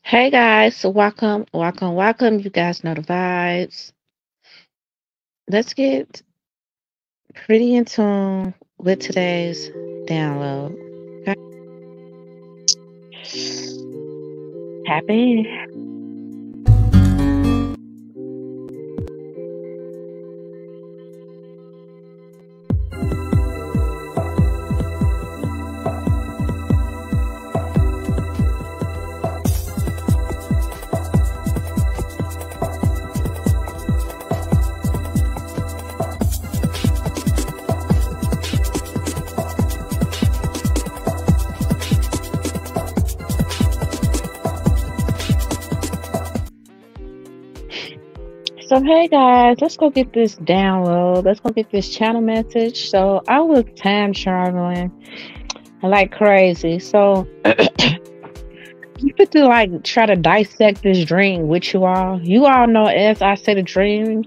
Hey guys, so welcome. You guys know the vibes. Let's get pretty in tune with today's download. Okay? Tap in. So hey guys, let's go get this download. Let's go get this channel message. So I was time traveling like crazy. So you get to like try to dissect this dream with you all. You all know as I say the dream,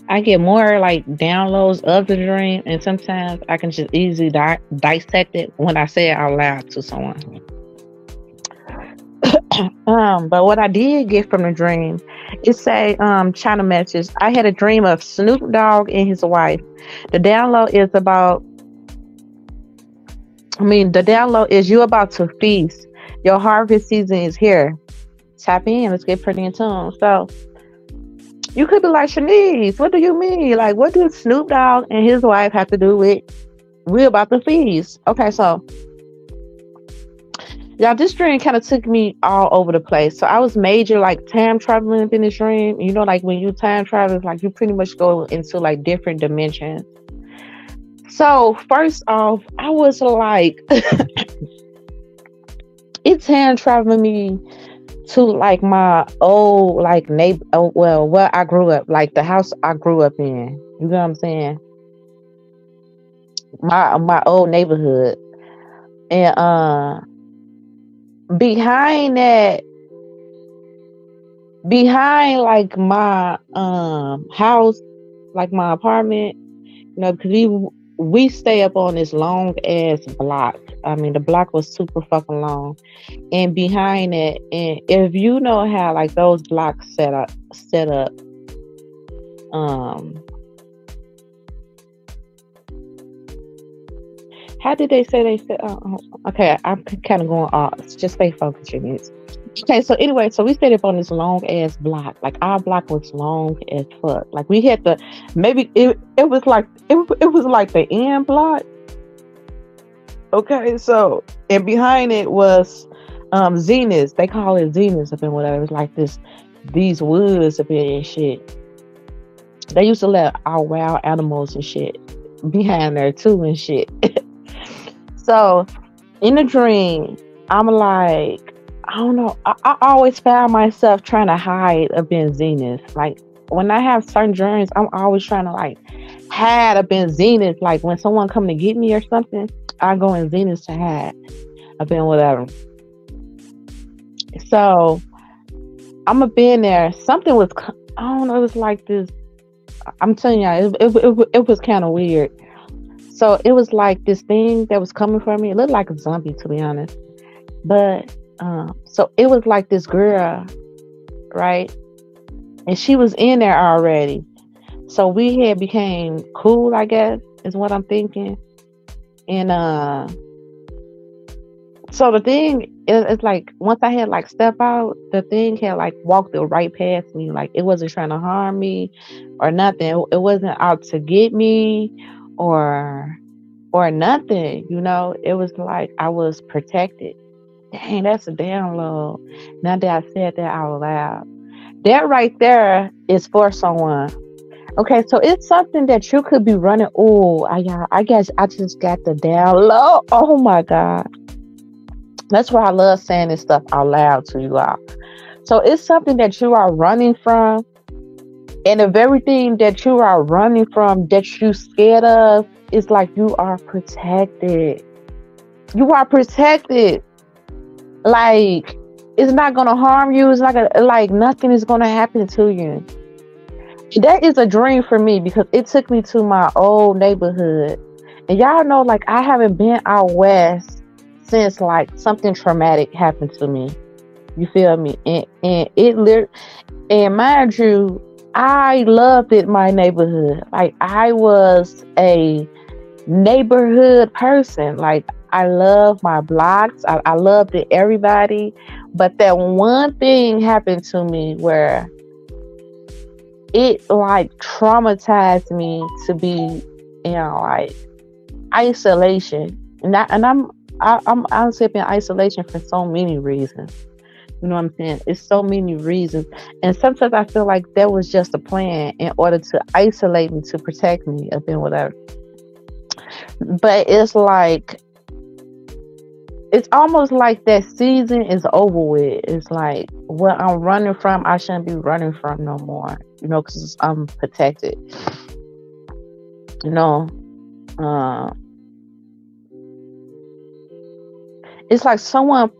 I get more like downloads of the dream, and sometimes I can just easily dissect it when I say it out loud to someone. But what I did get from the dream, it say China message. I had a dream of Snoop Dogg and his wife. The download is about. The download is you about to feast. Your harvest season is here. Tap in. Let's get pretty in tune. So you could be like, Shanice, what do you mean? Like, what does Snoop Dogg and his wife have to do with we about to feast? Okay, so yeah, this dream kind of took me all over the place. So I was major like time traveling in this dream. You know, like when you time travel, it's like you pretty much go into like different dimensions. So first off, I was like, it time traveling me to like my old like neighbor. Oh, well, where I grew up, like the house I grew up in. You know what I'm saying? My old neighborhood, and behind that, behind like my house, like my apartment, because we stay up on this long ass block. I mean, the block was super fucking long, and behind it, and if you know how like those blocks set up, um, how did they say they said? Okay, I'm kind of going off. Just stay focused, you guys. Okay, so anyway, so we stayed up on this long ass block. Like our block was long as fuck. Like we had to maybe it was like it was like the end block. Okay, so and behind it was Zenith. They call it Zenith up in whatever. It was like these woods up in and shit. They used to let our wild animals and shit behind there too and shit. So in the dream, I'm like, I don't know. I always found myself trying to hide up in Zenith. Like when I have certain dreams, I'm always trying to like hide up in Zenith. Like when someone come to get me or something, I go in Zenith to hide up in whatever. So I'm a been there. Something was, I don't know. It was like this. I'm telling you, it was kind of weird. So it was like this thing that was coming for me. It looked like a zombie, to be honest. But so it was like this girl, right? And she was in there already. So we had became cool, I guess, is what I'm thinking. And so the thing is, it's like once I had like step out, the thing had like walked right past me. Like it wasn't trying to harm me or nothing. It wasn't out to get me or nothing, you know. It was like I was protected. Dang, that's a download. Now that I said that out loud. That right there is for someone. Okay, so it's something that you could be running. Oh, I guess I just got the download. Oh my God. That's why I love saying this stuff out loud to you all. So it's something that you are running from, and the very thing that you are running from that you scared of is like you are protected. You are protected. Like it's not gonna harm you. It's not gonna, like nothing is gonna happen to you. That is a dream for me because it took me to my old neighborhood. And y'all know, like I haven't been out west since like something traumatic happened to me. You feel me? And it lit and mind you, I loved it my neighborhood. Like I was a neighborhood person. Like I love my blocks. I loved it everybody. But that one thing happened to me where it like traumatized me to be in like isolation. I'm honestly in isolation for so many reasons. You know what I'm saying? It's so many reasons. And sometimes I feel like that was just a plan in order to isolate me, to protect me, or then whatever. But it's almost like that season is over with. It's like what I'm running from, I shouldn't be running from no more. You know, because I'm protected. You know, uh, it's like someone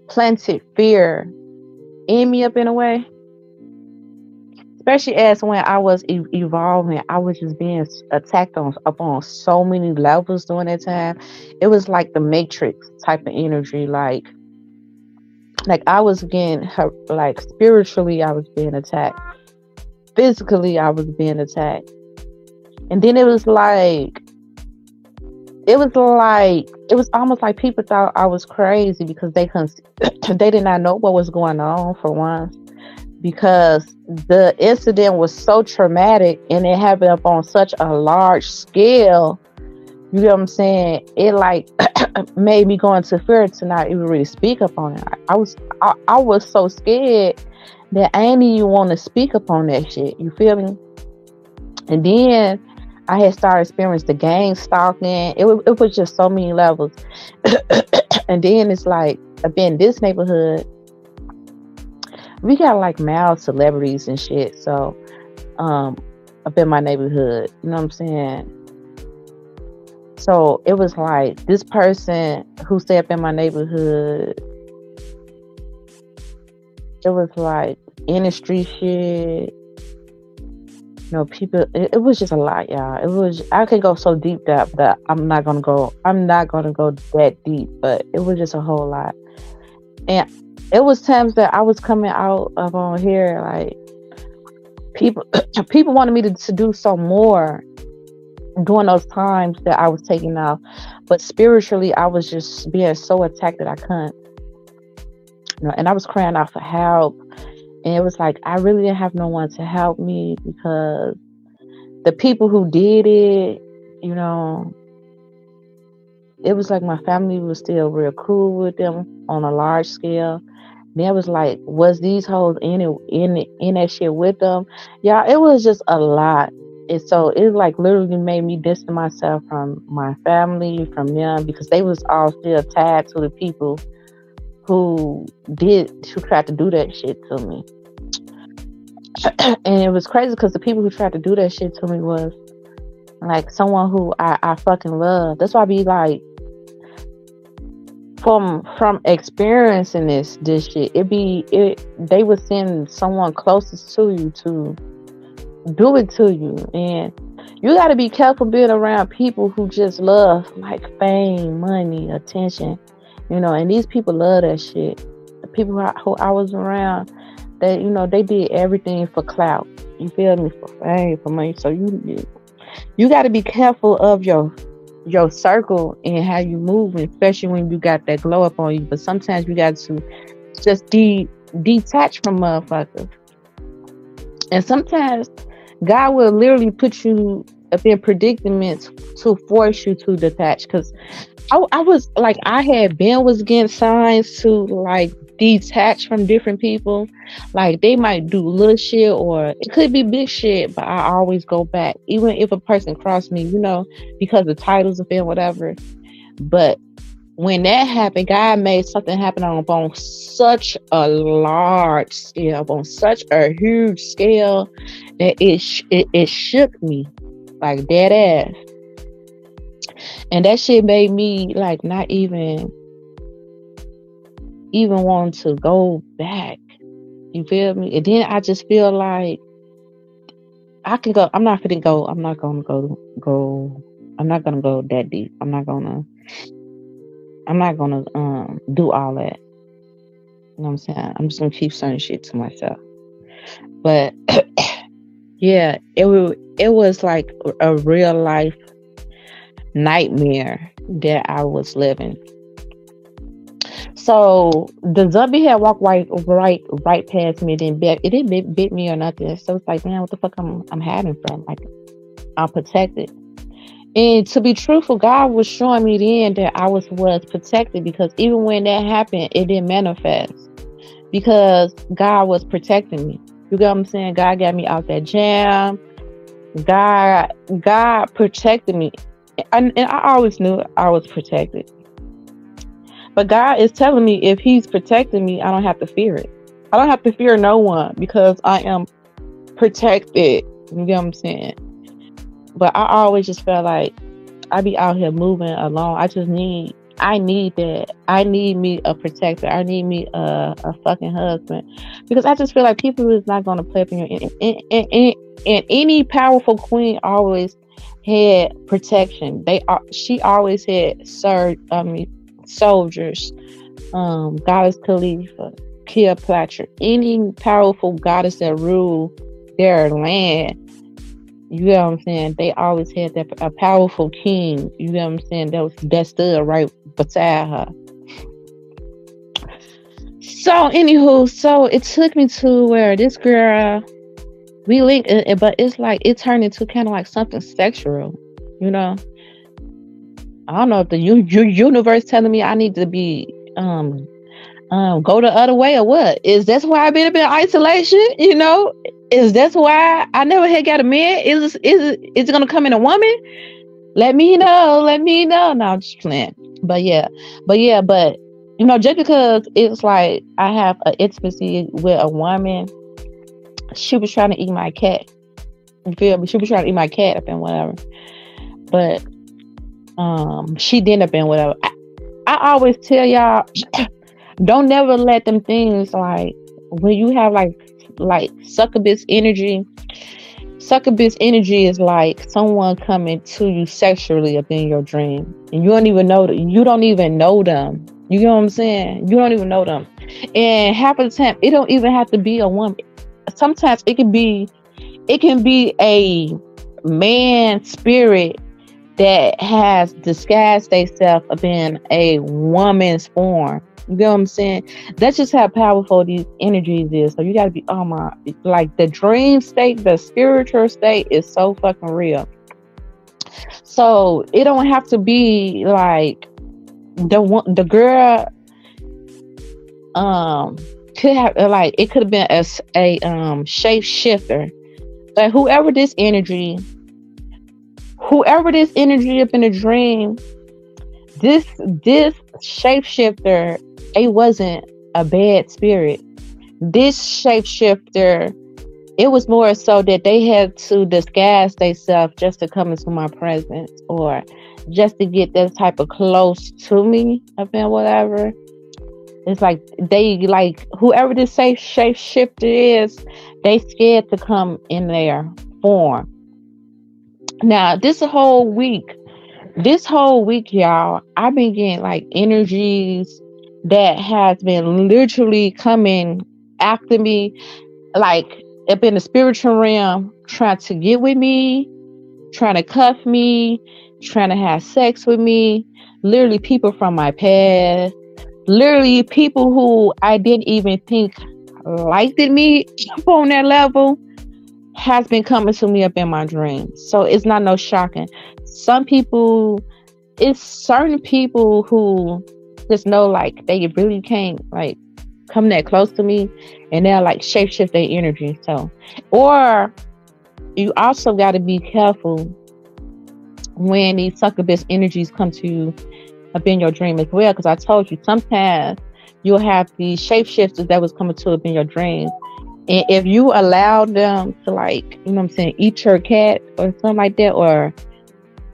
planted fear in me up in a way. Especially as when I was evolving, I was just being attacked on so many levels during that time. It was like the Matrix type of energy, like I was getting hurt, like spiritually, I was being attacked. Physically, I was being attacked, and then it was almost like people thought I was crazy because they couldn't, they did not know what was going on for once. Because the incident was so traumatic and it happened up on such a large scale, you know what I'm saying? It like made me go into fear to not even really speak up on it. I was so scared that I didn't even want to speak up on that shit. You feel me? And then I had started experiencing the gang stalking. It was just so many levels. And then it's like I've been in this neighborhood. We got like male celebrities and shit. So up in my neighborhood, you know what I'm saying? So it was like this person who stayed up in my neighborhood, it was like industry shit. You know, people, it was just a lot, y'all. It was, I could go so deep that I'm not gonna go that deep, but it was just a whole lot. And it was times that I was coming out of on here, like people wanted me to do so more during those times that I was taking off, but spiritually I was just being so attacked that I couldn't. You know, and I was crying out for help, and it was like I really didn't have no one to help me because the people who did it, you know, it was like my family was still real cool with them on a large scale. Then it was like, was these hoes in that shit with them? Yeah, it was just a lot. And so it like literally made me distance myself from my family, from them, because they was all still tied to the people who tried to do that shit to me. And it was crazy because the people who tried to do that shit to me was like someone who I fucking love. That's why I be like, from experiencing this shit, they would send someone closest to you to do it to you. And you got to be careful being around people who just love like fame, money, attention, you know. And these people love that shit. The people who I was around, they, you know, they did everything for clout. You feel me? For fame, for money. So you got to be careful of your circle and how you move, especially when you got that glow up on you. But sometimes you got to just detach from motherfuckers. And sometimes God will literally put you up in predicaments to force you to detach. Because I was like, I was getting signs to like detach from different people. Like they might do little shit or it could be big shit, but I always go back, even if a person crossed me, you know, because the titles of it, whatever. But when that happened, God made something happen on such a large scale, on such a huge scale, that it shook me like dead ass. And that shit made me like not even want to go back. You feel me? And then I just feel like I can go. I'm not gonna go that deep. I'm not gonna do all that. You know what I'm saying? I'm just gonna keep certain shit to myself. But yeah, it was like a real life nightmare that I was living. So the zombie had walked right past me. Then it didn't bit me or nothing. So it's like, man, what the fuck I'm hiding from? Like, I'm protected. And to be truthful, God was showing me then that I was protected, because even when that happened, it didn't manifest because God was protecting me. You get what I'm saying? God got me out that jam. God protected me, and I always knew I was protected. But God is telling me, if He's protecting me, I don't have to fear it. I don't have to fear no one because I am protected. You get what I'm saying? But I always just felt like I be out here moving alone. I need that. I need me a protector. I need me a fucking husband, because I just feel like people is not going to play up in your. And any powerful queen always had protection. She always had soldiers. Goddess Khalifa, Cleopatra, any powerful goddess that ruled their land. You know what I'm saying? They always had a powerful king. You know what I'm saying? That stood right beside her. So, anywho, so it took me to where this girl, we linked, but it's like it turned into kind of like something sexual. You know, I don't know if the universe telling me I need to be go the other way or what. Is that's why I've been in isolation? You know, is that's why I never had got a man? Is it gonna come in a woman? Let me know. No, I'm just playing. But you know, just because it's like I have an intimacy with a woman, she was trying to eat my cat. You feel me? She was trying to eat my cat up and whatever. But she didn't up and whatever. I always tell y'all, don't never let them things, like when you have like succubus energy. Succubus energy is like someone coming to you sexually up in your dream, and you don't even know you don't even know them. You know what I'm saying? You don't even know them. And half of the time, it don't even have to be a woman. Sometimes it can be a man spirit that has disguised themselves up in a woman's form. You know what I'm saying? That's just how powerful these energies is. So you gotta be, oh my, like the dream state, the spiritual state is so fucking real. So it don't have to be like the girl could have, like, it could have been a shape shifter. But whoever this energy up in the dream, this shapeshifter, it wasn't a bad spirit. This shapeshifter, it was more so that they had to disguise themselves just to come into my presence, or just to get that type of close to me up and whatever. It's like they, like, whoever this shapeshifter is, they scared to come in their form. Now, this whole week, y'all, I've been getting like energies that has been literally coming after me, like up in the spiritual realm, trying to get with me, trying to cuff me, trying to have sex with me. Literally people from my past, literally people who I didn't even think liked me on that level, has been coming to me up in my dreams. So it's not no shocking. It's certain people who just know, like, they really can't like come that close to me, and they'll like shapeshift their energy. So, or you also got to be careful when these succubus energies come to you up in your dream as well, because I told you sometimes you'll have these shapeshifters that was coming to up in your dream. And if you allow them to, like, you know what I'm saying, eat your cat or something like that, or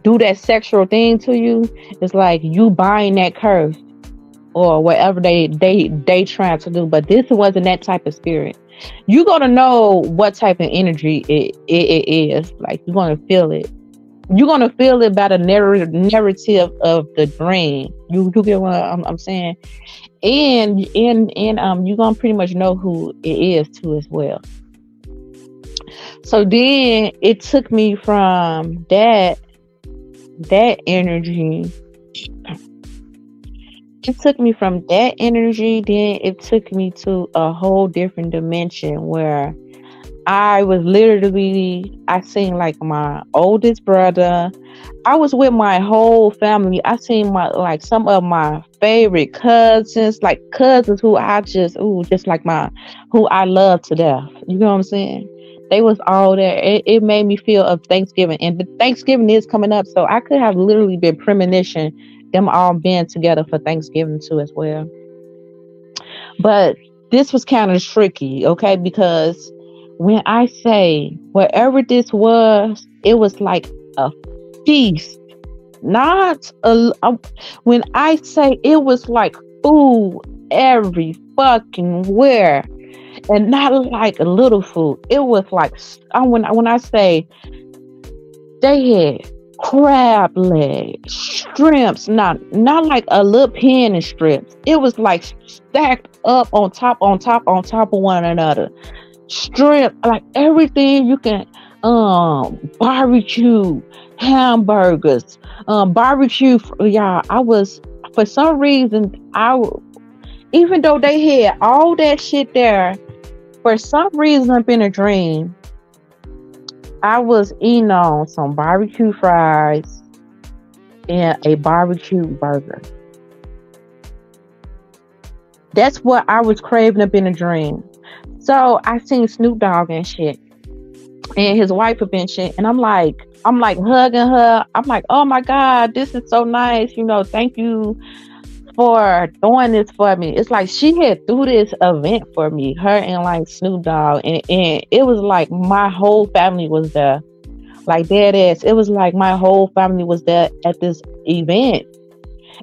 do that sexual thing to you, it's like you buying that curse or whatever they trying to do. But this wasn't that type of spirit. You're gonna know what type of energy it is. Like, you're gonna feel it. You you're gonna feel it by the narrative of the dream. You get what I'm saying? And you're gonna pretty much know who it is too as well. So then it took me from that energy. It took me from that energy, then it took me to a whole different dimension where I was literally, I seen like my oldest brother. I was with my whole family. I seen my, like, some of my favorite cousins, like cousins who I just, just like who I love to death. You know what I'm saying? They was all there. It made me feel of Thanksgiving, and the Thanksgiving is coming up, so I could have literally been premonition them all being together for Thanksgiving too as well. But this was kind of tricky, okay? Because when I say whatever this was, it was like a feast. Not when I say it was like food every fucking where, and not like a little food. It was like, when I say they had crab legs, shrimps, not like a little pen of shrimps. It was like stacked up on top of one another. Shrimp, like everything you can, barbecue, hamburgers, barbecue. Yeah, I was, for some reason, even though they had all that shit there, for some reason up in a dream, I was eating on some barbecue fries and a barbecue burger. That's what I was craving up in a dream. So I seen Snoop Dogg and shit, and his wife up and shit, and I'm like hugging her. I'm like, oh my God, this is so nice. Thank you for doing this for me. It's like she had threw this event for me, her and like Snoop Dogg, and it was like my whole family was there, like dead ass. It was like my whole family was there at this event,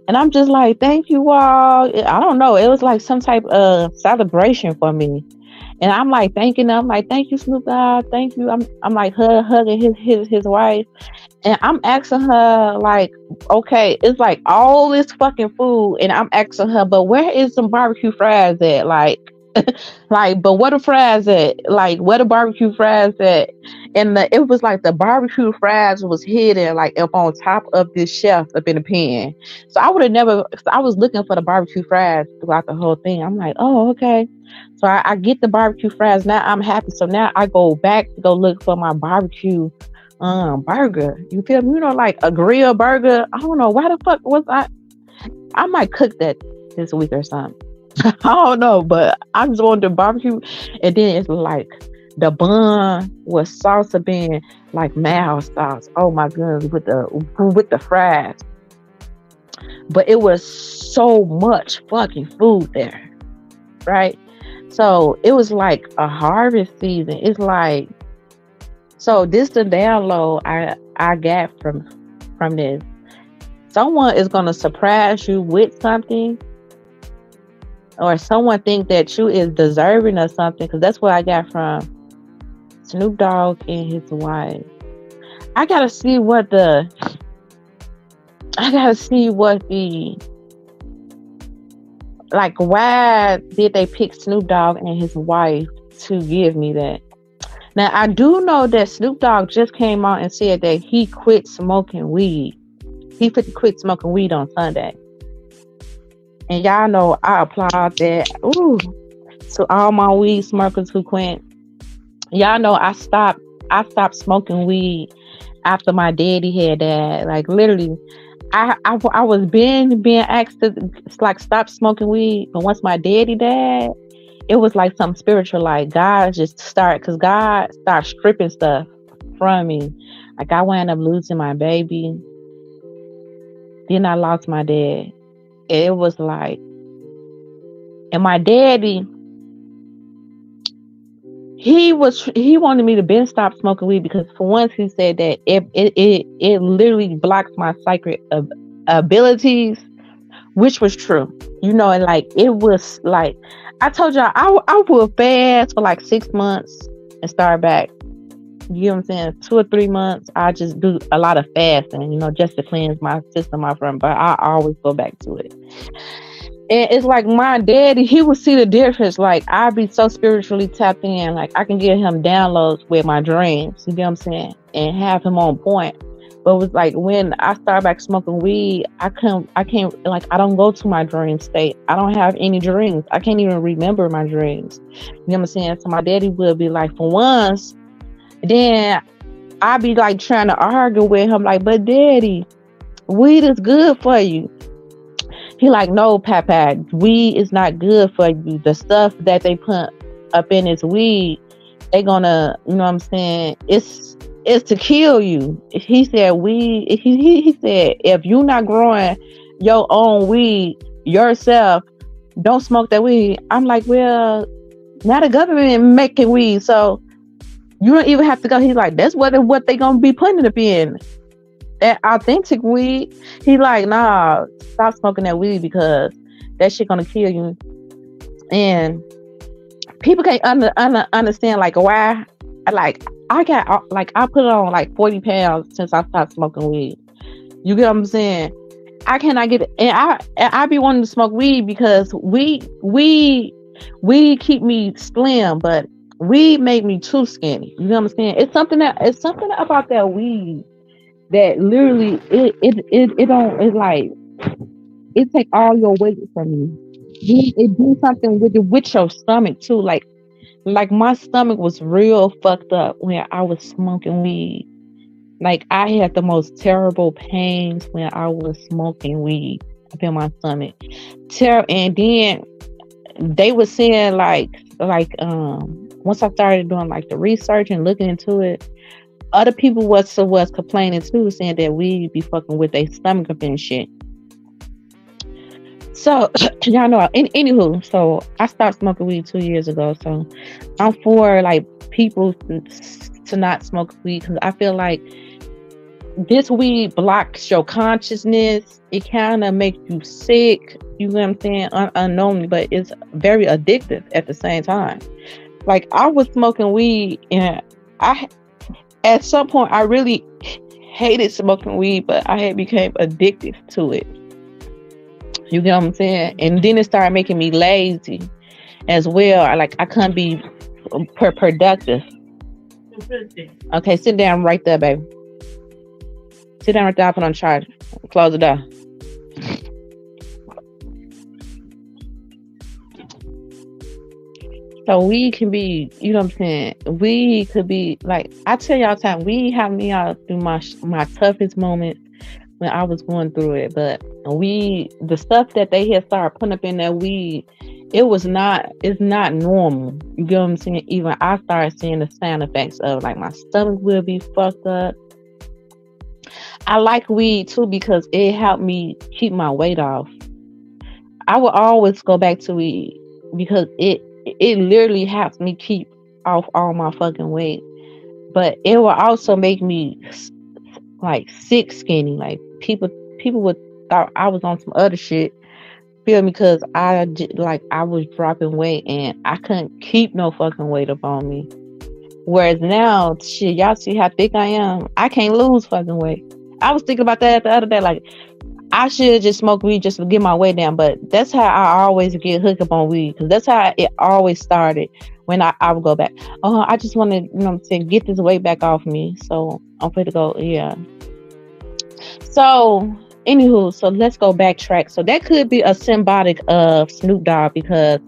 and I'm just like, thank you all. I don't know, it was like some type of celebration for me, and I'm like thanking them. I'm like, thank you, Snoop Dogg, thank you. I'm like hugging his wife. And I'm asking her, like, okay, it's like all this fucking food, and I'm asking her, but where is some barbecue fries at? Like, but where the fries at? Like, where the barbecue fries at? And it was like the barbecue fries was hidden, like, up on top of this shelf up in the pan. So I would have never, I was looking for the barbecue fries throughout the whole thing. I'm like, oh, okay. So I get the barbecue fries. Now I'm happy. So now I go back to go look for my barbecue burger. You feel me? Like a grill burger. I don't know why the fuck was I might cook that this week or something. I don't know, but I just wanted the barbecue, and then it's like the bun with salsa being like mild sauce. Oh my goodness, with the fries. But it was so much fucking food there, right? So it was like a harvest season. It's like, so this the download I got from this. Someone is gonna surprise you with something, or someone think that you is deserving of something, because that's what I got from Snoop Dogg and his wife. I gotta see what the like, why did they pick Snoop Dogg and his wife to give me that? Now, I do know that Snoop Dogg just came out and said that he quit smoking weed. He quit smoking weed on Sunday. And y'all know I applaud that. Ooh, to all my weed smokers who quit. Y'all know I stopped smoking weed after my daddy had died. Like, literally, I was being asked to, like, stop smoking weed. But once my daddy died, it was like something spiritual. Like, God just started, because God started stripping stuff from me. Like, I wound up losing my baby. Then I lost my dad. It was like, and my daddy, he wanted me to stop smoking weed, because for once he said that it literally blocks my psychic abilities, which was true. And like, it was like, I told y'all, I would fast for like 6 months and start back. You know what I'm saying? 2 or 3 months, I just do a lot of fasting, just to cleanse my system off from. But I always go back to it. And it's like my daddy, he would see the difference. Like, I'd be so spiritually tapped in. Like, I can give him downloads with my dreams. You get what I'm saying? And have him on point. But it was like when I started back smoking weed, I can't, like, I don't go to my dream state. I don't have any dreams. I can't even remember my dreams. You know what I'm saying? So my daddy would be like, for once, then I'd be like trying to argue with him, like, but daddy, weed is good for you. He like, no, Papa, weed is not good for you. The stuff that they put up in this weed, they gonna, you know what I'm saying? It's to kill you. He said, he said, if you not growing your own weed yourself, don't smoke that weed. I'm like, well, now the government making weed, so you don't even have to go. He's like, that's what they gonna be putting it up in. That authentic weed. He like, nah, stop smoking that weed because that shit gonna kill you. And people can't understand like why. Like, I put on like 40 pounds since I stopped smoking weed. You get what I'm saying? I cannot get it. And I be wanting to smoke weed because weed keep me slim, but weed make me too skinny. You know what I'm saying? It's something about that weed that literally it don't, it's like it take all your weight from you. It do something with your stomach too. Like my stomach was real fucked up when I was smoking weed. Like, I had the most terrible pains when I was smoking weed up in my stomach. And then they were saying like once I started doing like the research and looking into it, other people was complaining too, saying that weed be fucking with their stomach up and shit. So y'all know. Anywho, so I stopped smoking weed 2 years ago. So I'm for like people to not smoke weed because I feel like this weed blocks your consciousness. It kind of makes you sick. You know what I'm saying? Unknowingly, but it's very addictive at the same time. Like, I was smoking weed, and at some point I really hated smoking weed, but I had became addicted to it. You get what I'm saying? And then it started making me lazy as well. I couldn't be productive. Okay, sit down right there, baby. Sit down right there. I'll put on charge. Close the door. So weed can be, you know what I'm saying? Weed could be, like, I tell y'all time, weed helped me out through my toughest moments when I was going through it. But the stuff that they had started putting up in that weed, it's not normal. You get what I'm saying? Even I started seeing the sound effects of, like, my stomach will be fucked up. I like weed too because it helped me keep my weight off. I will always go back to weed because it literally helps me keep off all my fucking weight. But it will also make me like sick skinny. Like, people would thought I was on some other shit. Feel me? Because I was dropping weight and I couldn't keep no fucking weight up on me. Whereas now, shit, y'all see how thick I am. I can't lose fucking weight. I was thinking about that the other day. Like, I should just smoke weed just to get my weight down. But that's how I always get hooked up on weed. Because that's how it always started when I would go back. Oh, I just want to, you know what I'm saying, get this weight back off me. So I'm free to go, yeah. So, anywho, so let's go backtrack. So that could be a symbolic of Snoop Dogg because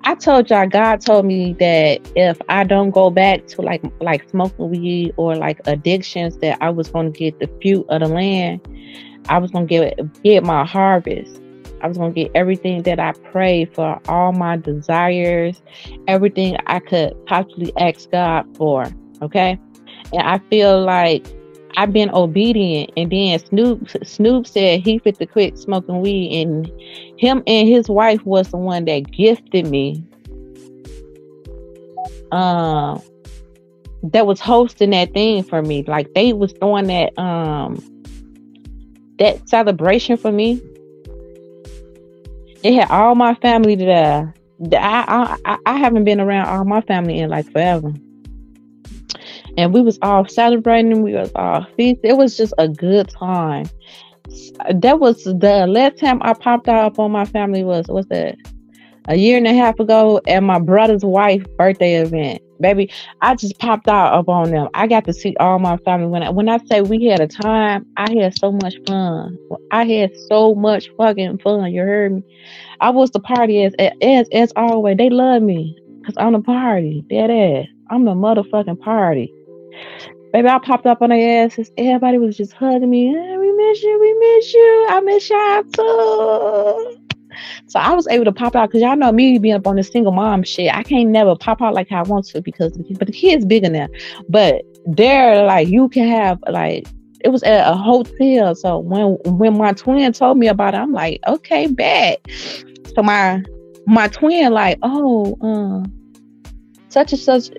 I told y'all, God told me that if I don't go back to like smoking weed or like addictions, that I was going to get the fruit of the land. I was going to get my harvest. I was going to get everything that I prayed for, all my desires, everything I could possibly ask God for. Okay. And I feel like I've been obedient. And then Snoop said he fit to quit smoking weed, and him and his wife was the one that gifted me. That was hosting that thing for me. Like, they was doing that celebration for me. They had all my family there. I haven't been around all my family in like forever. and we was all celebrating. We was all feast. It was just a good time. That was the last time I popped up on my family. Was that a year and a half ago at my brother's wife birthday event. Baby, I just popped out up on them. I got to see all my family. When I say we had a time, I had so much fun. I had so much fucking fun. You heard me? I was the party as always. They love me because I'm the party. Dead ass. I'm the motherfucking party. Baby, I popped up on their asses. Everybody was just hugging me. We miss you. We miss you. I miss y'all too. So I was able to pop out because y'all know me being up on the single mom shit. I can't never pop out like I want to but the kid's bigger now. But they're like, you can have like, it was at a hotel. So when my twin told me about it, I'm like, okay, bet. So my twin like, such and such,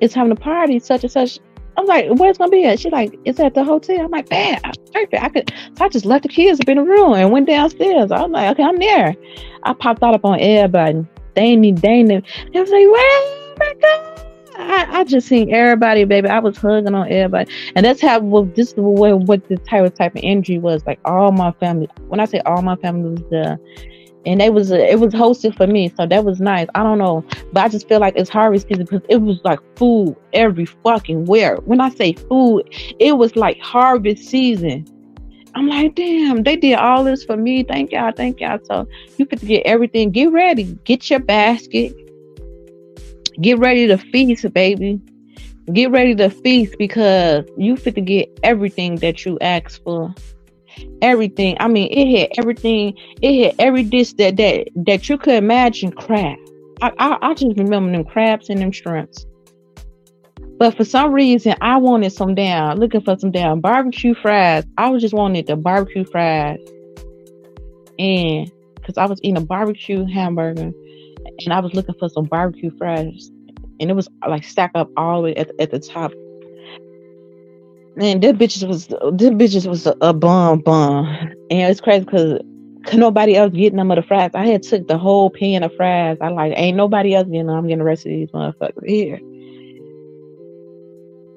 it's having a party, such and such. I'm like, where's it gonna be at? She's like, it's at the hotel. I'm like, man, perfect. So I just left the kids up in the room and went downstairs. I was like, okay, I'm there. I popped out up on everybody. They ain't them. I was like, oh my God. I just seen everybody, baby. I was hugging on everybody. And that's how, this is what the type of energy was. Like all my family, when I say all my family was there, and it was hosted for me, so that was nice. I don't know, but I just feel like it's harvest season because it was like food every fucking where. When I say food, it was like harvest season. I'm like, damn, they did all this for me. Thank y'all. So you get to get everything. Get ready. Get your basket. Get ready to feast, baby. Get ready to feast because you fit to get everything that you asked for. Everything. I mean, it had everything. It had every dish that you could imagine. Crab. I just remember them crabs and them shrimps. But for some reason, I wanted looking for some damn barbecue fries. I was just wanting the barbecue fries, and because I was eating a barbecue hamburger, and I was looking for some barbecue fries, and it was like stacked up all the way at the top. Man, this bitches was a bum, and it's crazy because nobody else getting them of the fries. I had took the whole pan of fries. I like, ain't nobody else getting them. I'm getting the rest of these motherfuckers here.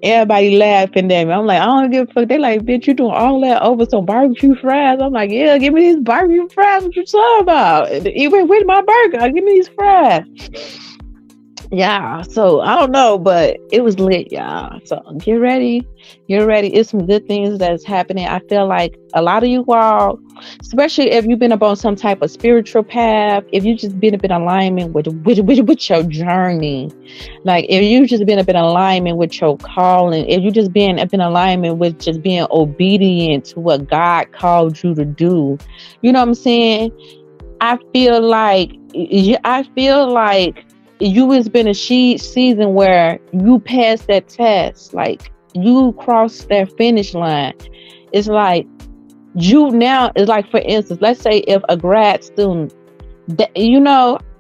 Everybody laughing at me. I'm like, I don't give a fuck. They like, bitch, you doing all that over some barbecue fries? I'm like, yeah, give me these barbecue fries. What you talking about? Even with my burger, give me these fries. Yeah, so I don't know, but it was lit, y'all. So get ready. It's some good things that's happening. I feel like a lot of you all, especially if you've been up on some type of spiritual path, if you just been up in alignment with your journey, like if you just been up in alignment with your calling, if you just been up in alignment with just being obedient to what God called you to do, you know what I'm saying? I feel like you was been a season where you passed that test, like you crossed that finish line. It's like you now, it's like, for instance, let's say if a grad student,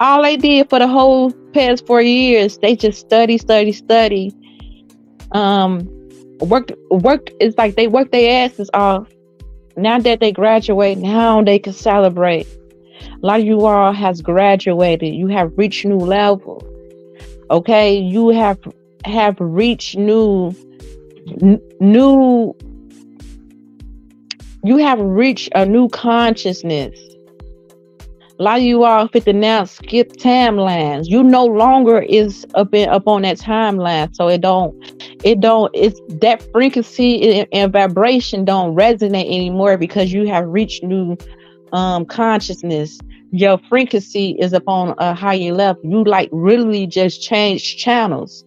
all they did for the whole past 4 years, they just study. Worked. It's like they worked their asses off. Now that they graduate, now they can celebrate. A lot of you all has graduated. You have reached new levels. Okay, you have reached new. You have reached a new consciousness. A lot of you all fit to now skip timelines. You no longer is up on that timeline, so it's that frequency and vibration don't resonate anymore because you have reached new consciousness. Your frequency is upon a higher level. You like really just changed channels,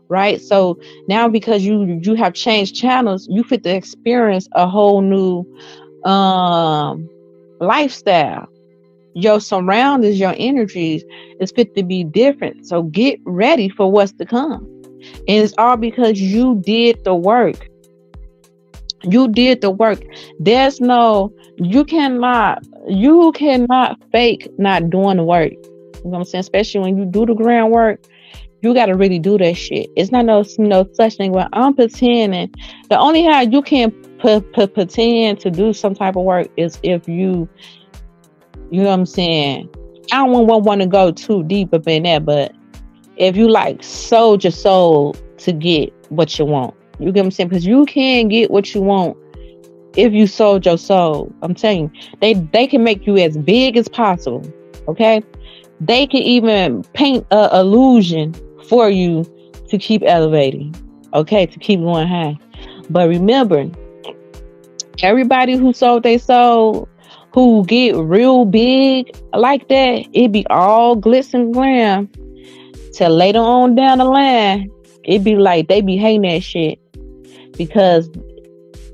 right? So now because you have changed channels, you fit to experience a whole new lifestyle. Your surroundings, your energies is fit to be different. So get ready for what's to come. And it's all because you did the work. You did the work. You cannot fake not doing the work. You know what I'm saying? Especially when you do the groundwork, you got to really do that shit. It's not no such thing where I'm pretending. The only how you can pretend to do some type of work is if you know what I'm saying? I don't want to go too deep up in that, but if you like sold your soul to get what you want. You get what I'm saying? Because you can get what you want if you sold your soul. I'm telling you, they can make you as big as possible. Okay, they can even paint a illusion for you to keep elevating. Okay, to keep going high. But remember, everybody who sold their soul, who get real big like that, it be all glitz and glam. Till later on down the line, it be like they be hating that shit because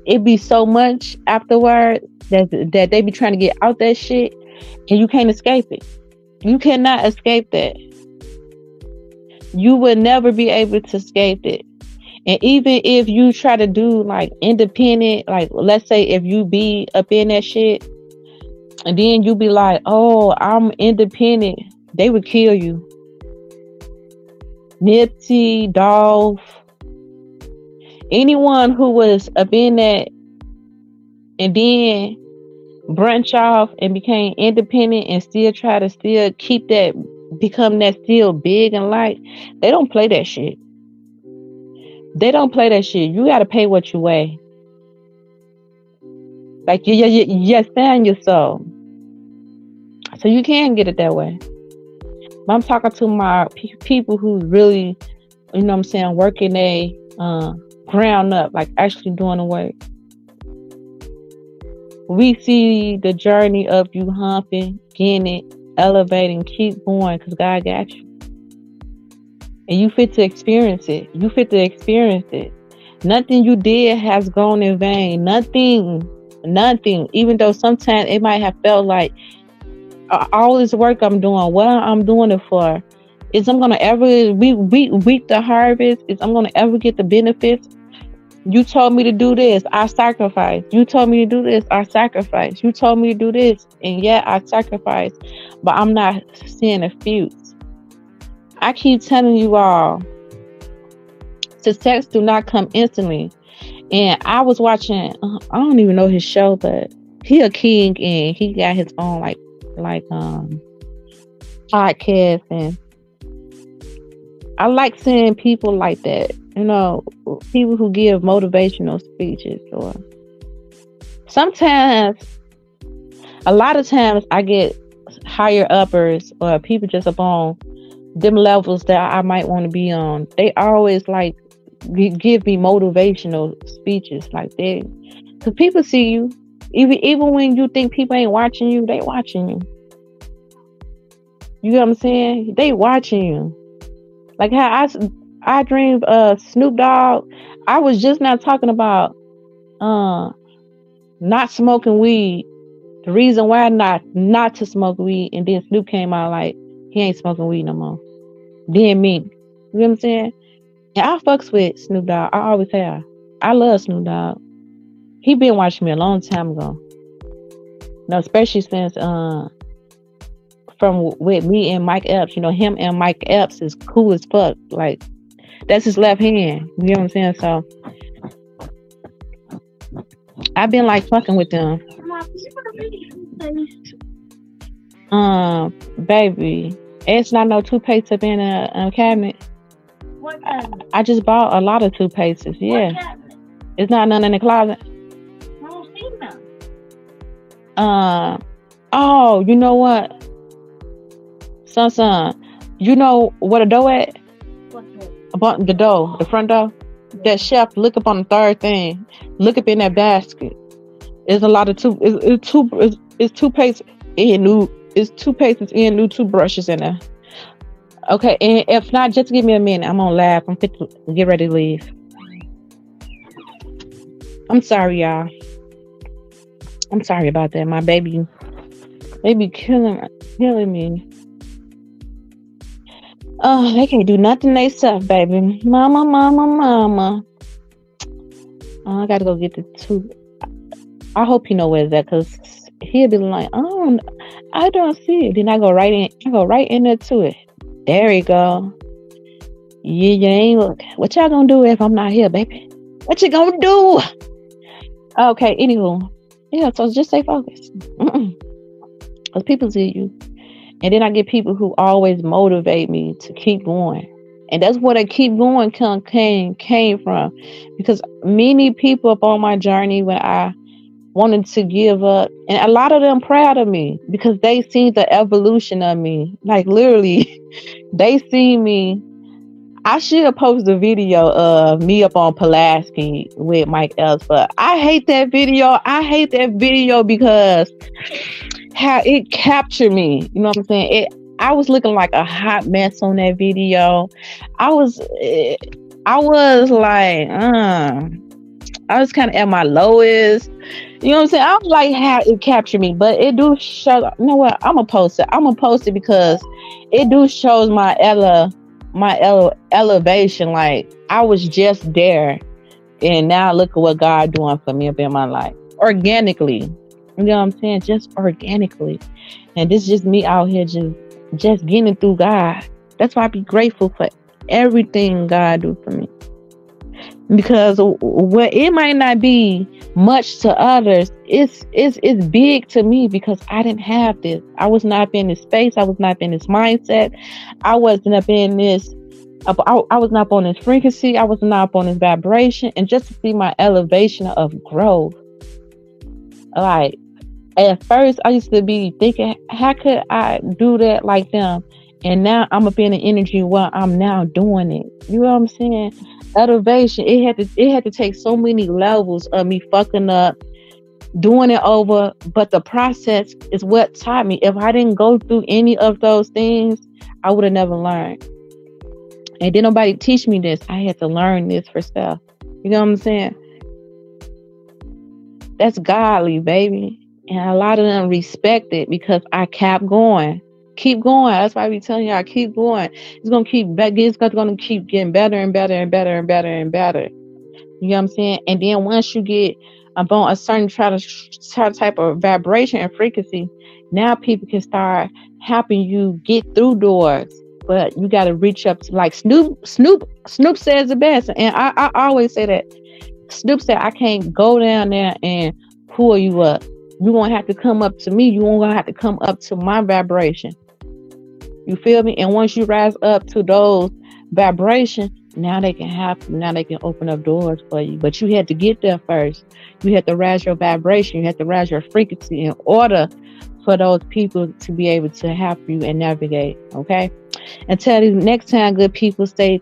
it be so much afterward that they be trying to get out that shit, and you can't escape it. You cannot escape that. You will never be able to escape it. And even if you try to do like independent, like let's say if you be up in that shit, and then you be like, oh, I'm independent, they would kill you. Nipsey, Dolph, anyone who was up in that and then branch off and became independent and still try to still keep that, become that still big and light, they don't play that shit. They don't play that shit. You gotta pay what you weigh. Like you stand your soul. So you can get it that way. But I'm talking to my people who really, you know what I'm saying, working a ground up, like actually doing the work. We see the journey of you humping, getting it, elevating, keep going, because God got you. And you fit to experience it. You fit to experience it. Nothing you did has gone in vain. Nothing. Even though sometimes it might have felt like all this work I'm doing, what I'm doing it for, is I'm gonna ever reap the harvest? Is I'm gonna ever get the benefits? You told me to do this, I sacrifice. You told me to do this, I sacrifice. You told me to do this, and yeah, I sacrifice. But I'm not seeing the fruits. I keep telling you all, success do not come instantly. And I was watching, I don't even know his show, but he a king and he got his own like podcast, and I like seeing people like that, you know, people who give motivational speeches. Or sometimes, a lot of times I get higher uppers or people just up on them levels that I might want to be on. They always like give me motivational speeches like that, because people see you. Even when you think people ain't watching you, they watching you. You know what I'm saying? They watching you. Like how I dreamed Snoop Dogg. I was just not talking about not smoking weed. The reason why not to smoke weed, and then Snoop came out like he ain't smoking weed no more. Then me. You know what I'm saying? And I fucks with Snoop Dogg. I always have. I love Snoop Dogg. He been watching me a long time ago. No, especially since from with me and Mike Epps. You know, him and Mike Epps is cool as fuck. Like, that's his left hand. You know what I'm saying? So I've been like fucking with them. Baby, it's not no toothpaste up in a cabinet. What cabinet? I just bought a lot of toothpastes. Yeah. What cabinet? It's not none in the closet. I don't see none. Oh, you know what? Son, you know what a door at? What's that? About the door, the front door. That shelf, look up on the third thing. Look up in that basket. It's a lot of it's toothpaste and new toothbrushes in there. Okay, and if not, just give me a minute. I'm gonna laugh. I'm fit to get ready to leave. I'm sorry, y'all. I'm sorry about that. My baby, they be killing me. Oh, they can't do nothing they self, baby. Mama. Oh, I gotta go get the tooth. I hope he know where it's at, because he'll be like, I don't see it. Then I go right in there to it. There you go. Yeah, you ain't look. What y'all gonna do if I'm not here, baby? What you gonna do? Okay, anywho. Yeah, so just stay focused. Because people see you. And then I get people who always motivate me to keep going. And that's where they keep going came from. Because many people up on my journey when I wanted to give up, and a lot of them proud of me because they seen the evolution of me. Like literally, they see me. I should post a video of me up on Pulaski with Mike Else, but I hate that video. I hate that video because how it captured me. You know what I'm saying? I was looking like a hot mess on that video. I was like, I was kind of at my lowest. You know what I'm saying? I was like, how it captured me, but it do show. You know what? I'm gonna post it. I'm gonna post it because it do shows my elevation. Like I was just there, and now look at what God doing for me up in my life organically. You know what I'm saying? Just organically, and this is just me out here just getting through God. That's why I be grateful for everything God do for me. Because what it might not be much to others, it's big to me because I didn't have this. I was not in this space. I was not in this mindset. I wasn't up in this. I was not on this frequency. I was not on this vibration. And just to see my elevation of growth, like at first I used to be thinking, how could I do that like them? And now I'm up in the energy where I'm now doing it. You know what I'm saying? Elevation. It had to take so many levels of me fucking up, doing it over. But the process is what taught me. If I didn't go through any of those things, I would have never learned. And didn't nobody teach me this. I had to learn this for self. You know what I'm saying? That's godly, baby. And a lot of them respect it because I kept going. Keep going. That's why I be telling y'all, keep going. It's gonna keep getting better and better and better and better and better. You know what I'm saying? And then once you get upon a certain type of vibration and frequency, now people can start helping you get through doors. But you got to reach up to, like Snoop says it best, and I always say that. Snoop said, I can't go down there and pull you up. You're gonna have to come up to me. You're gonna have to come up to my vibration. You feel me? And once you rise up to those vibrations, now they can help you. Now they can open up doors for you. But you had to get there first. You had to rise your vibration. You had to rise your frequency in order for those people to be able to help you and navigate. Okay? Until the next time, good people, stay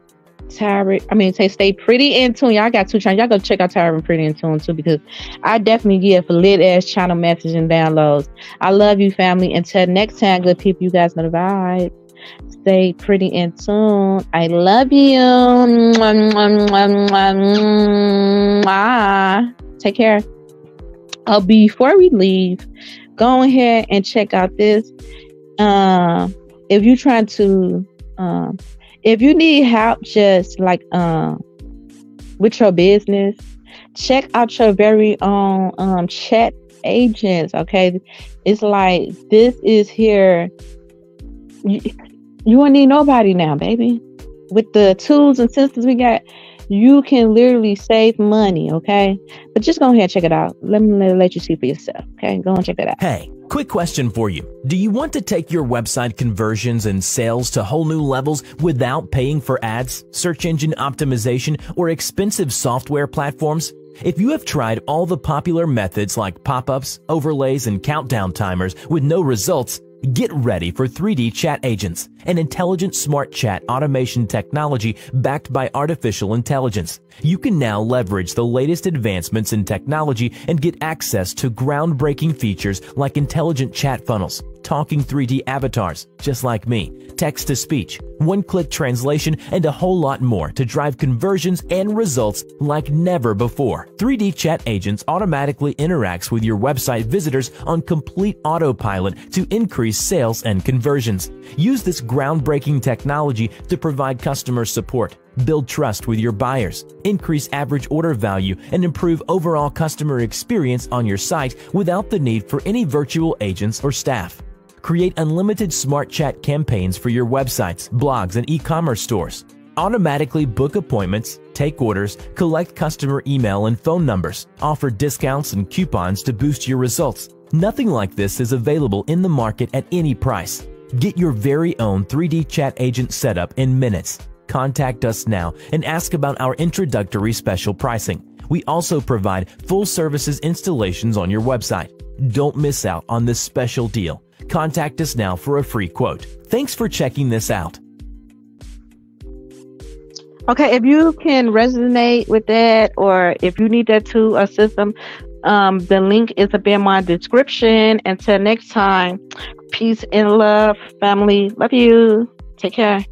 pretty in tune. Y'all got 2 channels. Y'all go check out Tyra and Pretty in Tune too, because I definitely give lit ass channel message and downloads. I love you, family. Until next time, good people, you guys know the vibe. Stay pretty in tune. I love you. Take care. Before we leave, go ahead and check out this. If you're trying to if you need help just like with your business, check out your very own chat agents. Okay, it's like this is here. You don't need nobody now, baby. With the tools and systems we got, you can literally save money. Okay, but just go ahead and check it out. Let me let you see for yourself. Okay, go and check that out. Hey, quick question for you. Do you want to take your website conversions and sales to whole new levels without paying for ads, search engine optimization, or expensive software platforms? If you have tried all the popular methods like pop-ups, overlays, and countdown timers with no results, get ready for 3D Chat Agents, an intelligent smart chat automation technology backed by artificial intelligence. You can now leverage the latest advancements in technology and get access to groundbreaking features like intelligent chat funnels, talking 3D avatars, just like me, text-to-speech, one-click translation, and a whole lot more to drive conversions and results like never before. 3D Chat Agents automatically interacts with your website visitors on complete autopilot to increase sales and conversions. Use this groundbreaking technology to provide customer support, build trust with your buyers, increase average order value, and improve overall customer experience on your site without the need for any virtual agents or staff. Create unlimited smart chat campaigns for your websites, blogs, and e-commerce stores. Automatically book appointments, take orders, collect customer email and phone numbers, offer discounts and coupons to boost your results. Nothing like this is available in the market at any price. Get your very own 3D Chat Agent setup in minutes. Contact us now and ask about our introductory special pricing. We also provide full services installations on your website. Don't miss out on this special deal. Contact us now for a free quote. Thanks for checking this out. Okay, if you can resonate with that, or if you need that too, a system, the link is up in my description. Until next time, peace and love, family. Love you. Take care.